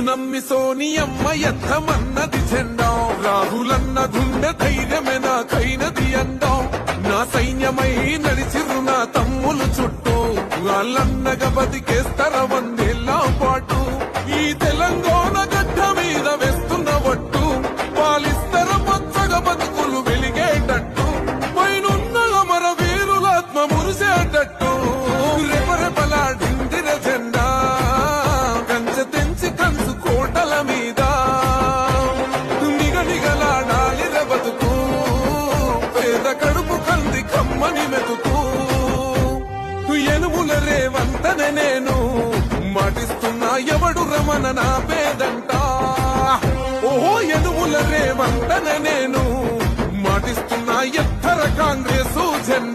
నమ్మి సోనియమ్మ ఎత్తమన్నది జెండా రాహులన్న గుండె ధైర్యమే నాకైనది అండం నా సైన్యమై నడిచిరు నా తమ్ములు చుట్టూ వాళ్ళన్నగా బతికేస్తర వందేళ్ల పాటు ఈ తెలంగాణ గడ్డ మీద వేస్తున్న ఒట్టు పాలిస్తర పచ్చగా బతుకులు వెలిగేటట్టు పైనున్న అమర వీరులాత్మ మురిసేటట్టు రెపరెపలాడిందిర జెండా కంచె తెంచి కంచు కోటల మీద నిగనిగలాడాలిర బతుకు పేద కడుపు కంది కమ్మని మెతుకు ఎనుముల రేవంతనే నేను మాటిస్తున్నా ఎవడు రమణ నా పేదంట ఓహో ఎనుముల రేవంతనే నేను మాటిస్తున్నా ఎత్తర కాంగ్రెసు జెండా